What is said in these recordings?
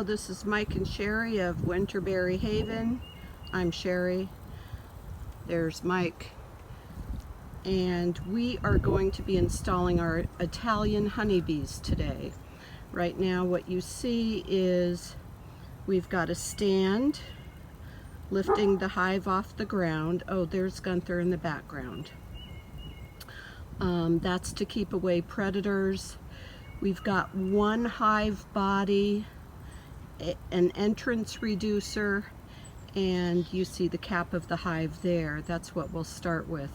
Hello, this is Mike and Sherry of Winterberry Haven. I'm Sherry. There's Mike. And we are going to be installing our Italian honeybees today. Right now what you see is we've got a stand lifting the hive off the ground. Oh, there's Gunther in the background. That's to keep away predators. We've got one hive body, an entrance reducer, and you see the cap of the hive there. That's what we'll start with.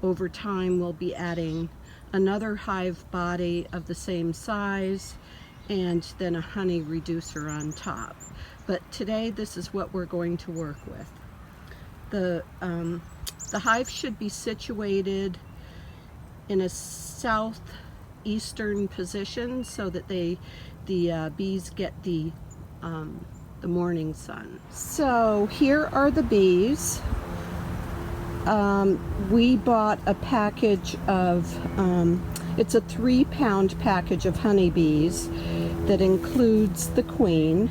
Over time we'll be adding another hive body of the same size and then a honey reducer on top. But today this is what we're going to work with. The hive should be situated in a southeastern position so that the bees get the morning sun. So here are the bees. We bought a package of, it's a 3-pound package of honeybees that includes the queen,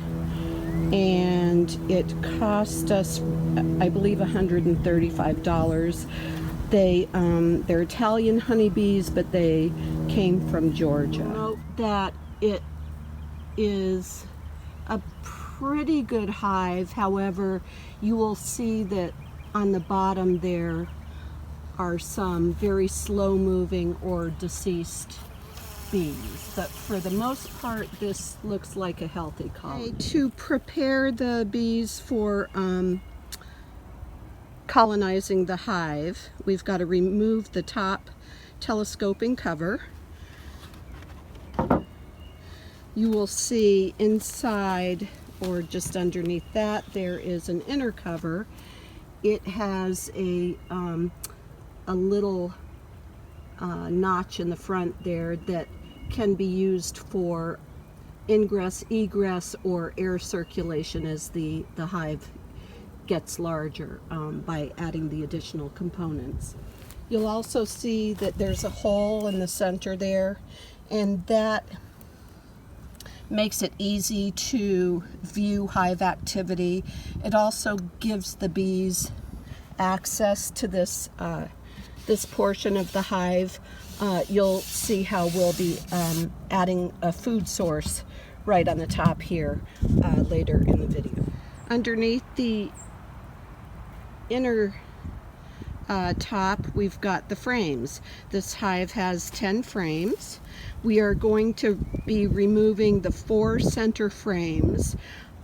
and it cost us, I believe, $135. They're Italian honeybees, but they came from Georgia. Note that it is a pretty good hive. However, you will see that on the bottom there are some very slow moving or deceased bees, but for the most part this looks like a healthy colony. Okay, to prepare the bees for colonizing the hive, we've got to remove the top telescoping cover. You will see inside, or just underneath that, there is an inner cover. It has a little notch in the front there that can be used for ingress, egress, or air circulation as the hive gets larger by adding the additional components. You'll also see that there's a hole in the center there, and that makes it easy to view hive activity. It also gives the bees access to this this portion of the hive. You'll see how we'll be adding a food source right on the top here later in the video. Underneath the inner top, we've got the frames. This hive has 10 frames. We are going to be removing the 4 center frames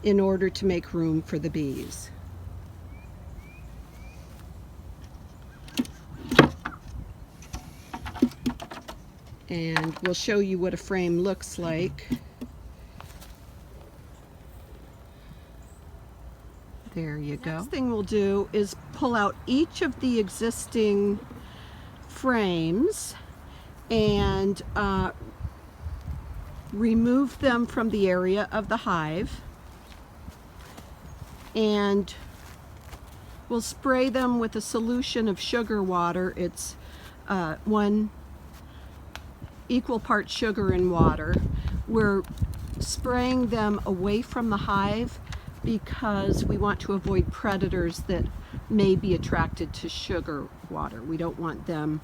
in order to make room for the bees. And we'll show you what a frame looks like. There you go. Next thing we'll do is pull out each of the existing frames and remove them from the area of the hive, and we'll spray them with a solution of sugar water. It's 1 equal part sugar and water. We're spraying them away from the hive because we want to avoid predators that may be attracted to sugar water. We don't want them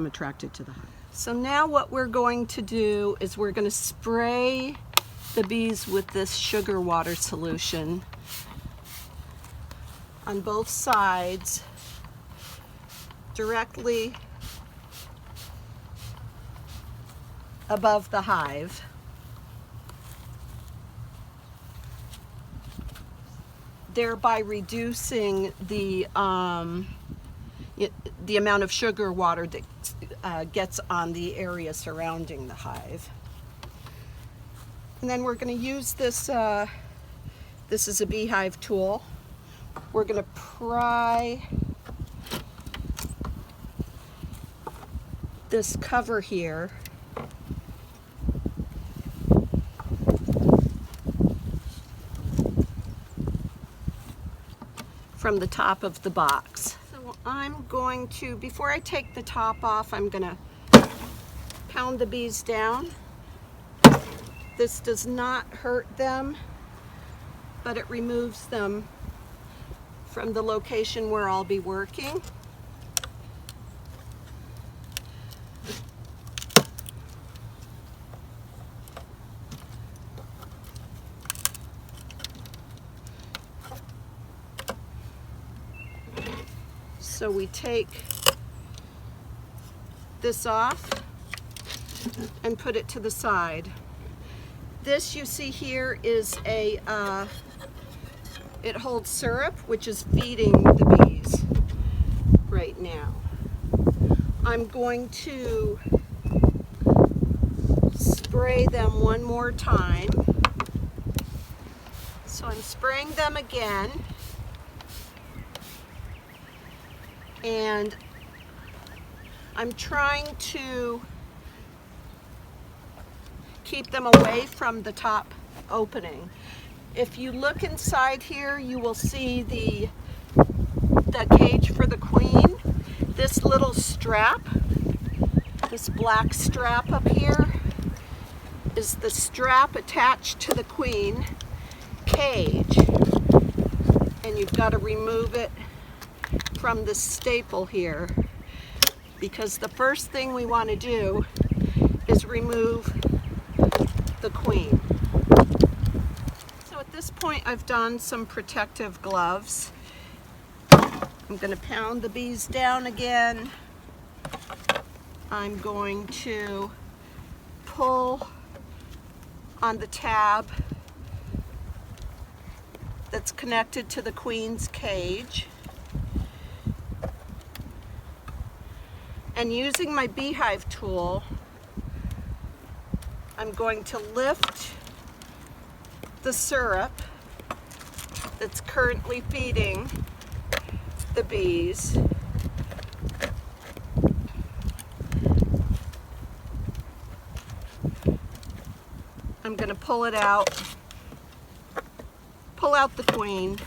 attracted to the hive. So now what we're going to do is we're going to spray the bees with this sugar water solution on both sides, directly above the hive. Thereby reducing the amount of sugar water that gets on the area surrounding the hive. And then we're going to use this, this is a beehive tool. We're going to pry this cover here from the top of the box. So I'm going to, before I take the top off, I'm going to pound the bees down This does not hurt them, but it removes them from the location where I'll be working. So we take this off and put it to the side. This you see here is a, it holds syrup, which is feeding the bees right now. I'm going to spray them one more time. So I'm spraying them again. And I'm trying to keep them away from the top opening. If you look inside here, you will see the cage for the queen. This little strap, this black strap up here, is the strap attached to the queen cage. And you've got to remove it from the staple here, because the first thing we want to do is remove the queen. So at this point I've done some protective gloves. I'm going to pound the bees down again. I'm going to pull on the tab that's connected to the queen's cage. And using my beehive tool, I'm going to lift the syrup that's currently feeding the bees. I'm going to pull it out, pull out the queen,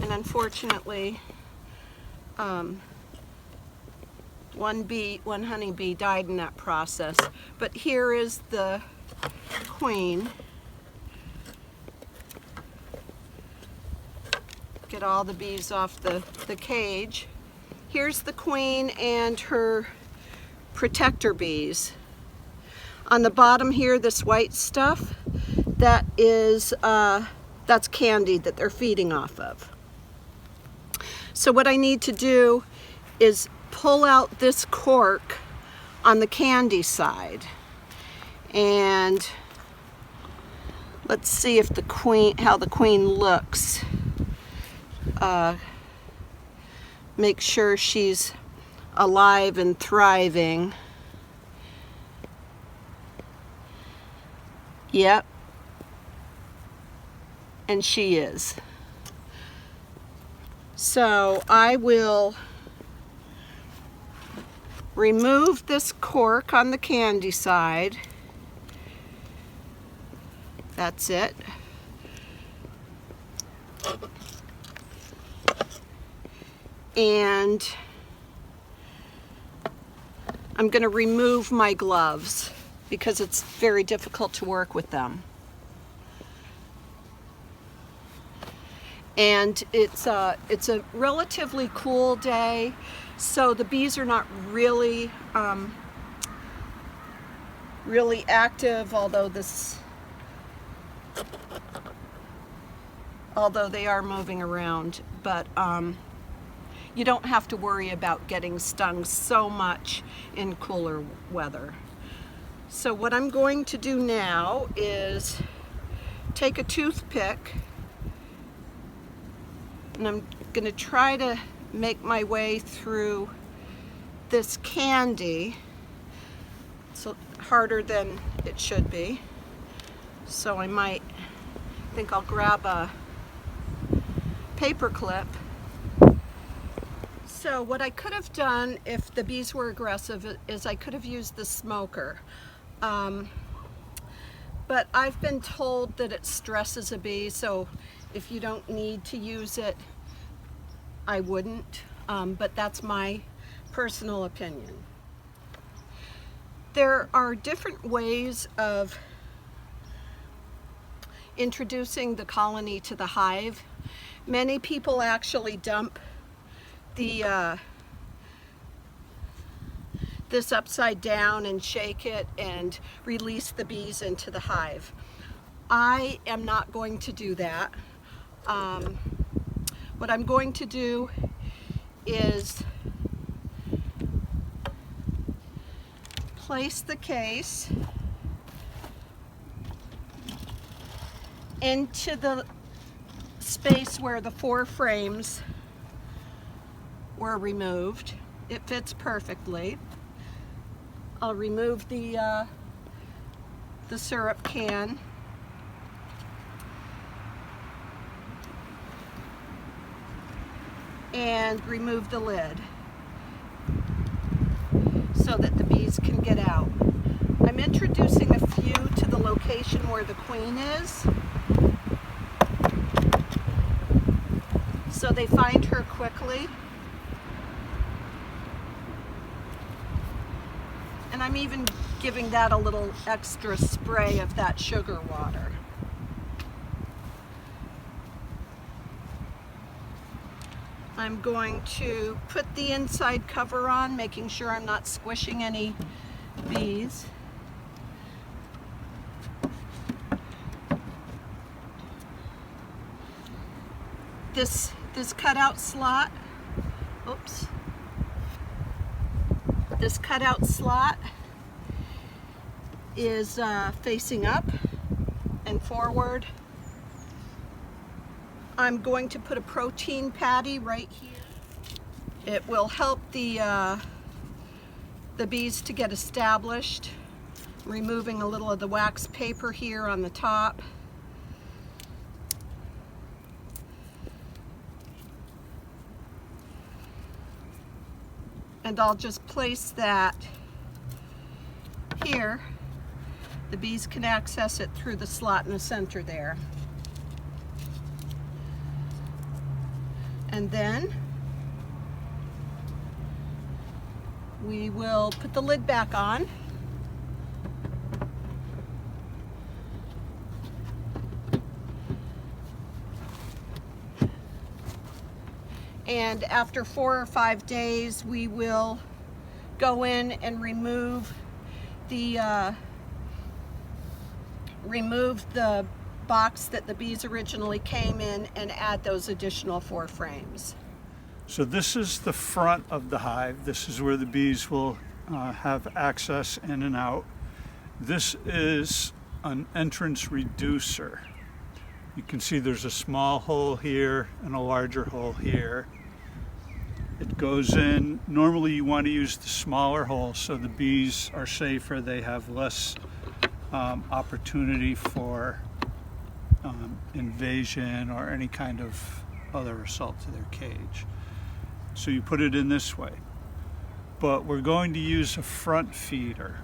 and unfortunately, one honeybee died in that process. But here is the queen. Get all the bees off the cage. Here's the queen and her protector bees. On the bottom here, this white stuff, that is, that's candy that they're feeding off of. So what I need to do is pull out this cork on the candy side, and let's see if the queen, how the queen looks. Make sure she's alive and thriving. Yep, and she is. So I will remove this cork on the candy side. That's it. And I'm going to remove my gloves because it's very difficult to work with them. And it's a relatively cool day, so the bees are not really really active, although they are moving around. But you don't have to worry about getting stung so much in cooler weather. So what I'm going to do now is take a toothpick, and I'm going to try to make my way through this candy. It's harder than it should be, so I think I'll grab a paper clip. So what I could have done if the bees were aggressive is I could have used the smoker. But I've been told that it stresses a bee, so if you don't need to use it, I wouldn't. But that's my personal opinion. There are different ways of introducing the colony to the hive. Many people actually dump the this upside down and shake it and release the bees into the hive. I am not going to do that. What I'm going to do is place the case into the space where the 4 frames were removed. It fits perfectly. I'll remove the syrup can. And remove the lid so that the bees can get out. I'm introducing a few to the location where the queen is, so they find her quickly. And I'm even giving that a little extra spray of that sugar water. I'm going to put the inside cover on, making sure I'm not squishing any bees. This cutout slot, oops, this cutout slot is facing up and forward. I'm going to put a protein patty right here. It will help the bees to get established. Removing a little of the wax paper here on the top. And I'll just place that here. The bees can access it through the slot in the center there. And then we will put the lid back on. And after 4 or 5 days, we will go in and remove the box that the bees originally came in and add those additional 4 frames. So this is the front of the hive. This is where the bees will have access in and out. This is an entrance reducer. You can see there's a small hole here and a larger hole here. It goes in. Normally you want to use the smaller hole so the bees are safer. They have less opportunity for invasion or any kind of other assault to their cage. So you put it in this way. But we're going to use a front feeder.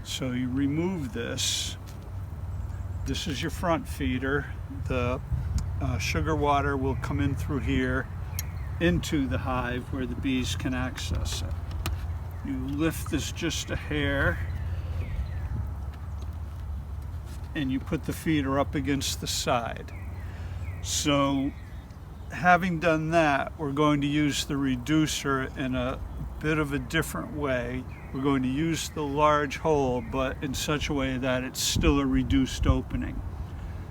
So you remove this. This is your front feeder. The sugar water will come in through here into the hive where the bees can access it. You lift this just a hair and you put the feeder up against the side. So having done that, we're going to use the reducer in a bit of a different way. We're going to use the large hole, but in such a way that it's still a reduced opening.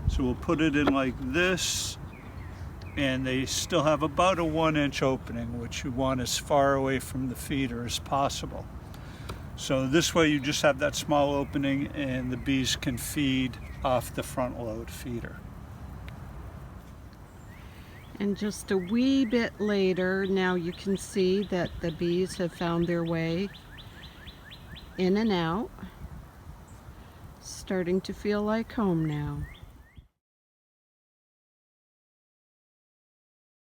So we'll put it in like this, and they still have about a 1-inch opening, which you want as far away from the feeder as possible. So this way you just have that small opening and the bees can feed off the front load feeder. And just a wee bit later, now you can see that the bees have found their way in and out. Starting to feel like home now.